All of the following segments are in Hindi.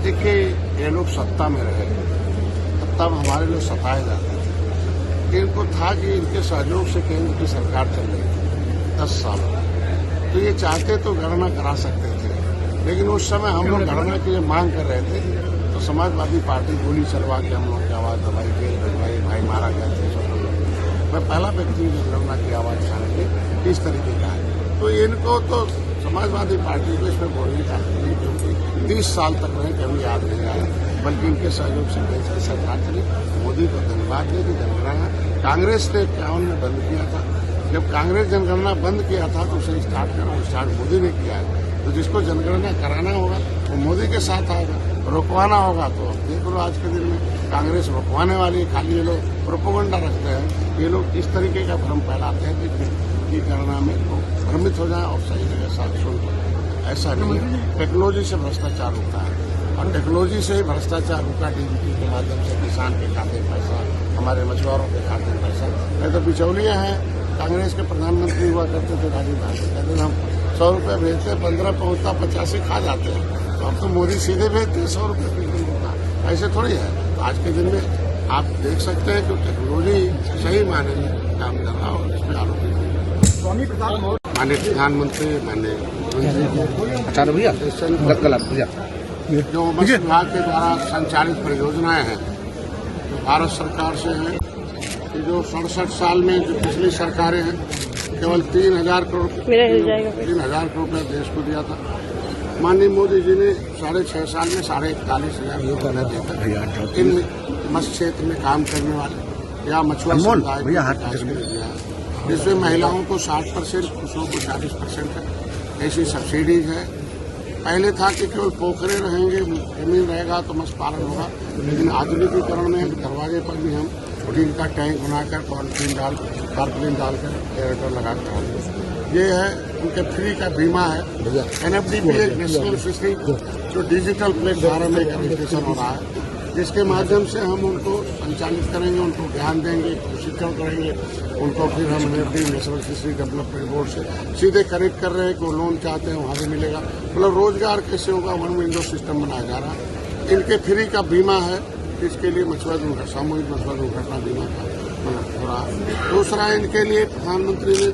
देखिए, ये लोग सत्ता में रहे, तब हमारे लोग सताए जाते थे। इनको था कि इनके सहयोग से केंद्र की सरकार चल रही थी 10 साल, तो ये चाहते तो गणना करा सकते थे, लेकिन उस समय हम लोग गणना के लिए मांग कर रहे थे तो समाजवादी पार्टी गोली चलवा के हम लोग की आवाज दबाई, जेल भिजवाई, भाई मारा गया थे। मैं पहला व्यक्ति हूँ जो गणना की आवाज उठाने के इस तरीके का है। तो इनको तो समाजवादी पार्टी को इसमें बोलने का क्योंकि 30 साल तक रहे कभी याद नहीं आया, बल्कि इनके सहयोग से देश की सरकार चली। मोदी को धन्यवाद दे कि जनगणना कांग्रेस ने 51 में बंद किया था। जब कांग्रेस जनगणना बंद किया था तो उसे स्टार्ट मोदी ने किया है। तो जिसको जनगणना कराना होगा वो मोदी के साथ आएगा, रोकवाना होगा तो देख लो आज के दिन में कांग्रेस रोकवाने वाली, खाली ये लोग प्रोपेगेंडा रखते हैं। ये लोग इस तरीके का भ्रम फैलाते हैं कि गणना में लोग भ्रमित हो जाए और सही जगह साथ सुन। ऐसा नहीं है, टेक्नोलॉजी से भ्रष्टाचार होता है और टेक्नोलॉजी से ही भ्रष्टाचार रुका। डीबीटी के माध्यम से किसान के खाते में पैसा, हमारे मछुआरों के खाते में पैसा। नहीं तो बिचौलिए हैं, कांग्रेस के प्रधानमंत्री हुआ करते थे राजीव गांधी, कहते थे हम 100 रुपये भेजते 15 पहुंचता 50 ही खा जाते हैं। तो अब तो मोदी सीधे भेजते हैं 100 रुपये बिल्कुल होता, ऐसे थोड़ी है। तो आज के दिन में आप देख सकते हैं कि टेक्नोलॉजी सही मायने में काम कर रहा और इसमें आरोपी माननीय प्रधानमंत्री, माननीय जो मत्स्य विभाग के द्वारा संचालित परियोजनाएं हैं जो भारत सरकार से हैं, कि जो 67 साल में जो पिछली सरकारें हैं केवल 3,000 करोड़ रुपया देश को दिया था। माननीय मोदी जी ने 6.5 साल में 41,500 करोड़ दिया था। इन मत्स्य क्षेत्र में काम करने वाले या मछुआ समुदाय को दिया, जिसमें महिलाओं को 60%, पुरुषों को 40% है। ऐसी सब्सिडीज है। पहले था कि केवल पोखरे रहेंगे, जमीन रहेगा तो मत्स्य पालन होगा, लेकिन आधुनिकीकरण में दरवाजे पर भी हम स्टील का टैंक बनाकर टारपलिन डालकर एयरटेल लगाकर ये है। उनके फ्री का बीमा है। एनएफडी भी एक नेशनल फिशरी जो डिजिटल प्लेटफॉर्म में रजिस्ट्रेशन हो रहा है, जिसके माध्यम से हम उनको संचालित करेंगे, उनको ज्ञान देंगे, प्रशिक्षण करेंगे, उनको फिर हम एनएफडी नेशनल फिशरी डेवलपमेंट बोर्ड से सीधे कनेक्ट कर रहे हैं कि वो लोन चाहते हैं वहाँ भी मिलेगा। मतलब रोजगार कैसे होगा, वन विंडो सिस्टम बनाया जा रहा है। इनके फ्री का बीमा है, इसके लिए मछुआ दुर्घटना, सामूहिक मछुआ दुर्घटना बीमा का हो रहा है। दूसरा, इनके लिए प्रधानमंत्री ने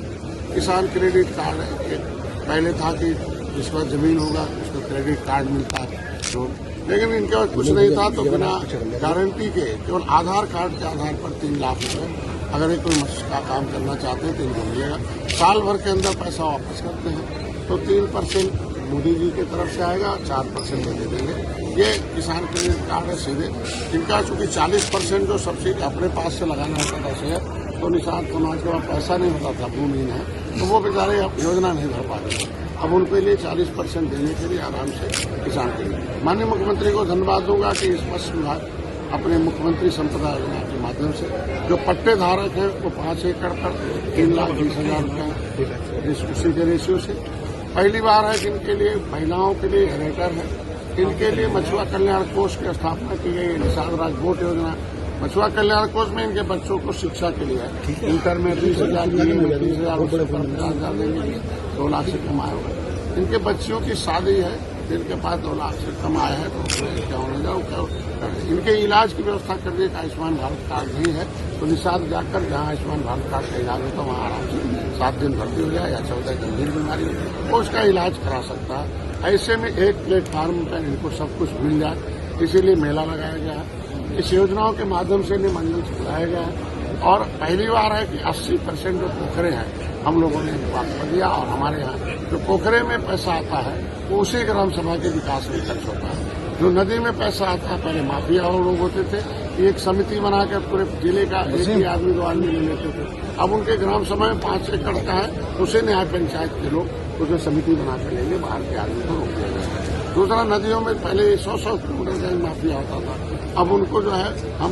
किसान क्रेडिट कार्ड है। पहले था कि जिसका जमीन होगा उसको क्रेडिट कार्ड मिलता है, लेकिन इनके पास कुछ नहीं था तो बिना गारंटी के केवल आधार कार्ड के आधार पर 3 लाख रुपए अगर एक कोई मत्स्य का काम करना चाहते हैं तो इनको मिलेगा। साल भर के अंदर पैसा वापस करते हैं तो 3% मोदी जी की तरफ से आएगा, 4% दे देंगे। ये किसान क्रेडिट कार्ड है सीधे। इनका चूंकि 40% जो सब्सिडी अपने पास से लगाना होता था शेयर, तो निषाद समाज के पास पैसा नहीं होता था, भूमिहीन है, तो वो बेचारे अब योजना नहीं भर पाते। अब उनके लिए 40% देने के लिए आराम से किसान के लिए माननीय मुख्यमंत्री को धन्यवाद दूंगा कि इस मत्स्य विभाग अपने मुख्यमंत्री संपदा योजना के माध्यम से जो पट्टे धारक हैं वो 5 एकड़ पर 3,20,000 रुपये उसी के रेशियो से पहली बार है कि इनके लिए महिलाओं के लिए जनरेटर है। इनके लिए मछुआ कल्याण कोष की स्थापना की गई। निषाद राज बोट योजना मछुआ कल्याण कोष में इनके बच्चों को शिक्षा के लिए है। इंटर में 20,000 में 30,000 रुपये पर 50,000 देने के लिए 2 लाख से कम आया होगा। इनके बच्चियों की शादी है, जिनके पास 2 लाख से कम आया है तो क्या होने जाओ। इनके इलाज की व्यवस्था करने का आयुष्मान भारत कार्ड नहीं है, तो निषाद जाकर जहाँ आयुष्मान भारत कार्ड का इलाज होता है वहाँ आराम से 7 दिन भर्ती हो जाए या 14 गंभीर बीमारी हो वो उसका इलाज करा सकता है। ऐसे में एक प्लेटफार्म पर इनको सब कुछ मिल जाए, इसीलिए मेला लगाया गया है। इस योजनाओं के माध्यम से इन्हें मंजिल से बुलाया गया है और पहली बार है कि 80% जो पोखरे हैं हम लोगों ने वापस कर दिया और हमारे यहाँ जो पोखरे में पैसा आता है वो उसी ग्राम सभा के विकास में खर्च होता है। जो नदी में पैसा आता है पहले माफिया और लोग होते थे, एक समिति बनाकर पूरे जिले का एक ही आदमी 2 आदमी ले लेते थे। अब उनके ग्राम सभा में 5 एकड़ का है, उसे न्याय पंचायत के लोग उसमें समिति बनाकर लेंगे, बाहर के आदमी को रोक दिया जाएगा। दूसरा, नदियों में पहले 100-100 किलोमीटर का माफिया होता था, अब उनको जो है हम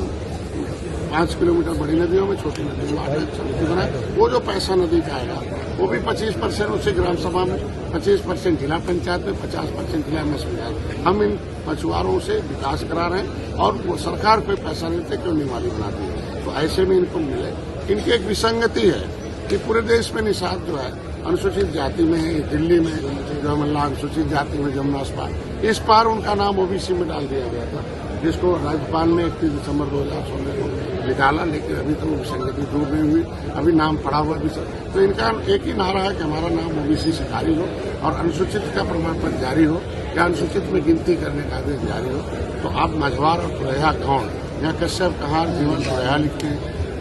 5 किलोमीटर बड़ी नदियों में, छोटी नदियों में समिति बनाए। वो जो पैसा नदी का आएगा वो भी 25% उसी ग्राम सभा में, 25% जिला पंचायत में, 50% जिला में पंचायत। हम इन मछुआरों से विकास करा रहे हैं और वो सरकार कोई पैसा नहीं देते, क्यों निवाली बनाती है। तो ऐसे में इनको मिले। इनकी एक विसंगति है कि पूरे देश में निषाद जो है अनुसूचित जाति में है, दिल्ली में जो मल्ला अनुसूचित जाति में जमुना पार, इस पार उनका नाम ओबीसी में डाल दिया गया था, जिसको राज्यपाल ने 31 दिसंबर 2016 को निकाला, लेकिन अभी तो संगति दूर नहीं हुई, अभी नाम पड़ा हुआ भी सर। तो इनका एक ही नारा है कि हमारा नाम ओबीसी से खारिज हो और अनुसूचित का प्रमाण पत्र जारी हो या अनुसूचित में गिनती करने का आदेश जारी हो। तो आप मझवार और तुरैया कौन, यहाँ कश्यप, कहार, जीवन, तुरैया लिखते हैं,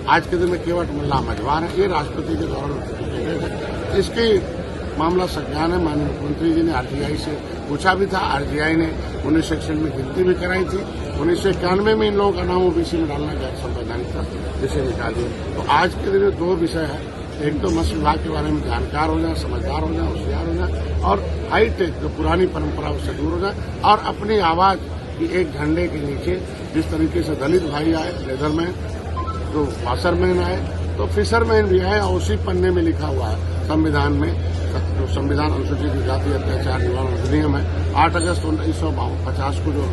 आज के दिन में केवट मल्ला मझवार है, ये राष्ट्रपति के द्वारा इसकी मामला संज्ञान है। माननीय मुख्यमंत्री जी ने आरटीआई से पूछा भी था, आरटीआई ने 19 सेक्शन में गिनती भी कराई थी। 1991 में इन लोगों का नाम ओबीसी में डालना गैर संवैधानिक था, जिसे निकाल दिया। तो आज के दिन में दो विषय है, एक तो मत्स्य विभाग के बारे में जानकार हो जाए, समझदार हो जाए, होशियार हो जाए, और हाईटेक जो पुरानी परंपराओं से दूर हो जाए, और अपनी आवाज की एक झंडे के नीचे जिस तरीके से दलित भाई आए, लेदरमैन, जो वाशरमैन आए, तो फिशरमैन भी आए, और उसी पन्ने में लिखा हुआ है संविधान में, जो संविधान अनुसूचित जाति अत्याचार निवारण अधिनियम है, 8 अगस्त 1950 को जो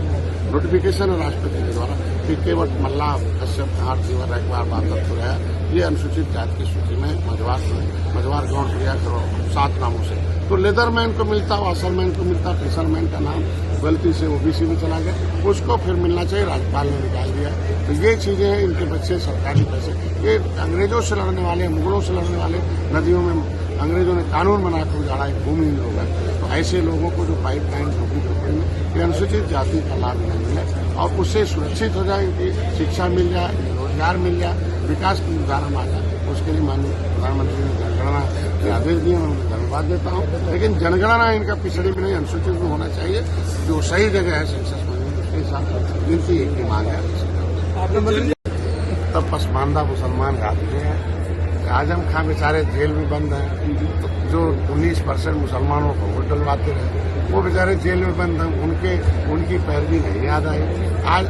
नोटिफिकेशन है राष्ट्रपति के द्वारा कि केवट मल्ला, कश्यप, कहार, जीवन, रैकवार, बांधव, तुरैया, ये अनुसूचित जाति की सूची में मझवार गौड़ क्रिया करो 7 नामों से। तो लेदरमैन को मिलता, वाशरमैन को मिलता, फिशरमैन का नाम गलती से ओबीसी में चला गया, उसको फिर मिलना चाहिए, राज्यपाल ने निकाल दिया। तो ये चीजें हैं, इनके बच्चे सरकारी पैसे, ये अंग्रेजों से लड़ने वाले, मुगलों से लड़ने वाले, नदियों में अंग्रेजों ने कानून बनाकर उजाड़ा, एक भूमिहीन लोग हैं। तो ऐसे लोगों को जो पाइपलाइन झोपड़ी में ये अनुसूचित जाति का लाभ नहीं मिले और उससे सुरक्षित हो जाए, उनकी शिक्षा मिल जाए, रोजगार मिल जाए, विकास की उदाहरण आ जाए, उसके लिए माननीय प्रधानमंत्री ने जनगणना के आदेश दिए, मैं उन्हें धन्यवाद देता हूँ। लेकिन जनगणना इनका पिछड़ी में नहीं, अनुसूचित में होना चाहिए, जो सही जगह है सेंसस में, उसके साथ गिनती एक ही मांग है। तब पसमानदा मुसलमान गाते हैं, आजम खां बेचारे जेल में बंद हैं, तो जो 19% मुसलमानों को वोट डलवाते रहे, वो बेचारे जेल में बंद हैं, उनकी पैरवी नहीं याद आई।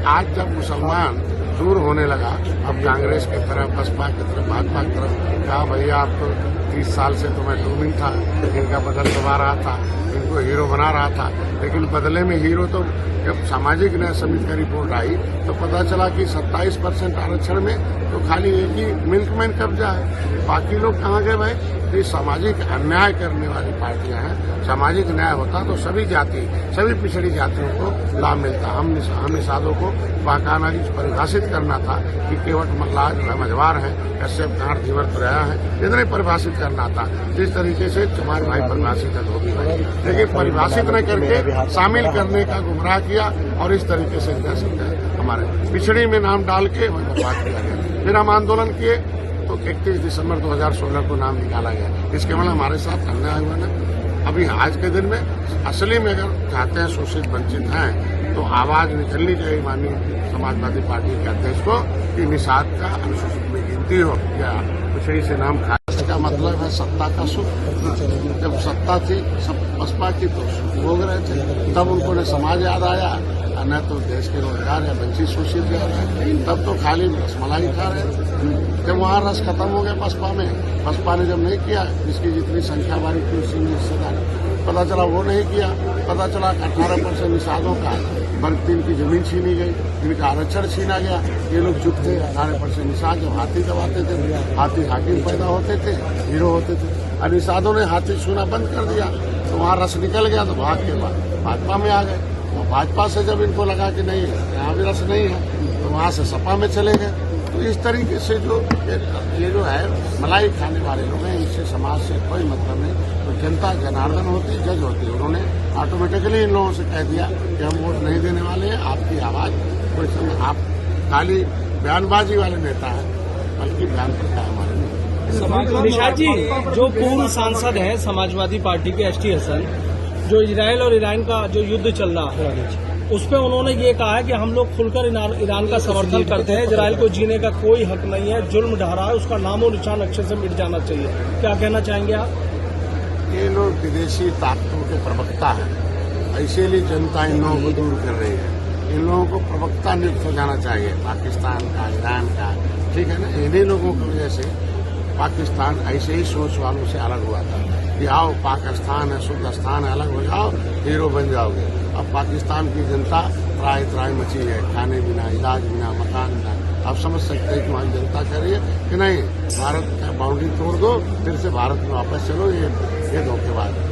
आज जब मुसलमान दूर होने लगा, अब कांग्रेस की तरफ, बसपा की तरफ, भाजपा की तरफ, कहा भैया आप तो 30 साल से तो मैं डूमिंग था, इनका बदल दबा रहा था, इनको हीरो बना रहा था, लेकिन बदले में हीरो तो जब सामाजिक न्याय समिति का रिपोर्ट आई तो पता चला कि 27% आरक्षण में तो खाली एक ही मिल्कमैन कब्जा है, बाकी लोग कहाँ गए भाई? ये सामाजिक अन्याय करने वाली पार्टियां हैं। सामाजिक न्याय होता तो सभी जाति, सभी पिछड़ी जातियों को लाभ मिलता। हम निषादों को बाकायदा परिभाषित करना था कि केवट मल्ला जो है मझवार है, कश्यप, कहार, जीवर, तुरैया है, इतने परिभाषित करना था, जिस तरीके से चमार भाई परिभाषित है, धोबी भाई, लेकिन परिभाषित न करके शामिल करने का गुमराह किया और इस तरीके से कह सकते हैं हमारे पिछड़ी में नाम डाल के बर्बाद किया गया। फिर हम आंदोलन किए तो 31 दिसंबर 2016 को नाम निकाला गया। इसके मतलब हमारे साथ अन्याय हुआ ना। अभी आज के दिन में असली में अगर चाहते हैं शोषित वंचित हैं तो आवाज निकलनी चाहिए माननीय समाजवादी पार्टी के अध्यक्ष को कि निषाद का अनुसूचित में गिनती हो या पिछड़ी से नाम खा। इसका मतलब है सत्ता का सुख। जब सत्ता थी सब बसपा की तो सुख भोग रहे थे, तब उनको न समाज याद आया न तो देश के रोजगार या वंचित शोषित जा रहे हैं, तब तो खाली रसमलाई खा रहे। जब वहाँ रस खत्म हो गया बसपा में, बसपा ने जब नहीं किया, जिसकी जितनी संख्या बारी थी उसी में हिस्सेदारी, पता चला वो नहीं किया, पता चला 18% निषादों का वर्ग 3 की जमीन छीनी गई, जिनका आरक्षण छीना गया। ये लोग चुप थे। 18% निषाद जब हाथी दबाते थे, हाथी हाकिम पैदा होते थे, हीरो होते थे, और निषादों ने हाथी छूना बंद कर दिया, तो वहाँ रस निकल गया, तो भाग के बाद भाजपा में आ गए। भाजपा से जब इनको लगा कि नहीं यहाँ भी रस नहीं है, तो वहाँ से सपा में चले गए। तो इस तरीके से जो ये जो है मलाई खाने वाले लोग हैं, इससे समाज से कोई मतलब नहीं। तो जनता जनार्दन होती, जज होती, उन्होंने ऑटोमेटिकली इन लोगों से कह दिया कि हम वोट नहीं देने वाले हैं, आपकी आवाज कोई, आप खाली बयानबाजी वाले नेता हैं, बल्कि बयान करता है हमारे। निषाद जी, जो पूर्व सांसद हैं समाजवादी पार्टी के एसटी हसन, जो इजराइल और ईरान का जो युद्ध चल रहा है उस पर उन्होंने ये कहा है कि हम लोग खुलकर ईरान का समर्थन करते हैं, इजराइल को जीने का कोई हक नहीं है, जुल्म ढा रहा है, उसका नामो निशान अक्षर से मिट जाना चाहिए। क्या कहना चाहेंगे आप? ये लोग विदेशी ताकतों के प्रवक्ता हैं, इसीलिए जनता इन लोगों को दूर कर रही है। इन लोगों को प्रवक्ता नियुक्त हो जाना चाहिए, पाकिस्तान का, ईरान का, ठीक है ना। इन्हीं लोगों की वजह से पाकिस्तान ऐसे ही सोच वालों से अलग हुआ था कि आओ पाकिस्तान है, शुद्ध स्थान है, अलग हो जाओ, हीरो बन जाओगे। अब पाकिस्तान की जनता त्राही त्राही मची है, खाने बिना, इलाज बिना, मकान बिना, आप समझ सकते हैं कि वहाँ जनता कह रही है कि नहीं, भारत का बाउंड्री तोड़ दो, फिर से भारत में वापस चलो, ये धोखेबाज है।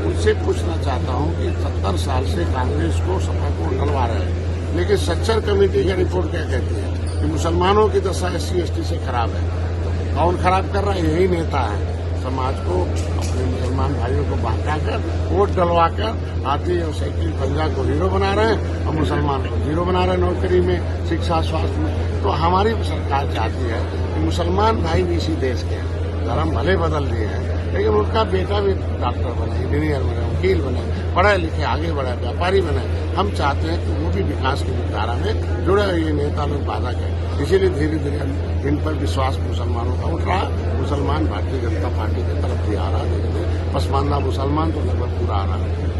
उनसे पूछना चाहता हूं कि 70 साल से कांग्रेस को सपा को डलवा रहे हैं, लेकिन सच्चर कमेटी की रिपोर्ट क्या कहती है कि मुसलमानों की दशा SC/ST से खराब है। कौन खराब कर रहा है? यही नेता है। समाज को, अपने मुसलमान भाइयों को बांटाकर, वोट डलवाकर हाथी और साइकिल पंजा को हीरो बना रहे हैं और मुसलमान को जीरो बना रहे हैं नौकरी में, शिक्षा, स्वास्थ्य में। तो हमारी सरकार चाहती है कि मुसलमान भाई भी इसी देश के हैं, धर्म भले बदल दिए हैं, लेकिन उनका बेटा भी डॉक्टर बने, इंजीनियर बने, वकील बने, पढ़े लिखे आगे बढ़े, व्यापारी बने। हम चाहते हैं कि वो भी विकास की धारा में जुड़े। ये नेता लोग बाधा करें, इसीलिए धीरे धीरे इन पर विश्वास मुसलमानों का उठ रहा। मुसलमान भारतीय जनता पार्टी की तरफ भी आ रहा है, पसमानदा मुसलमान तो लगभग पूरा आ रहा है।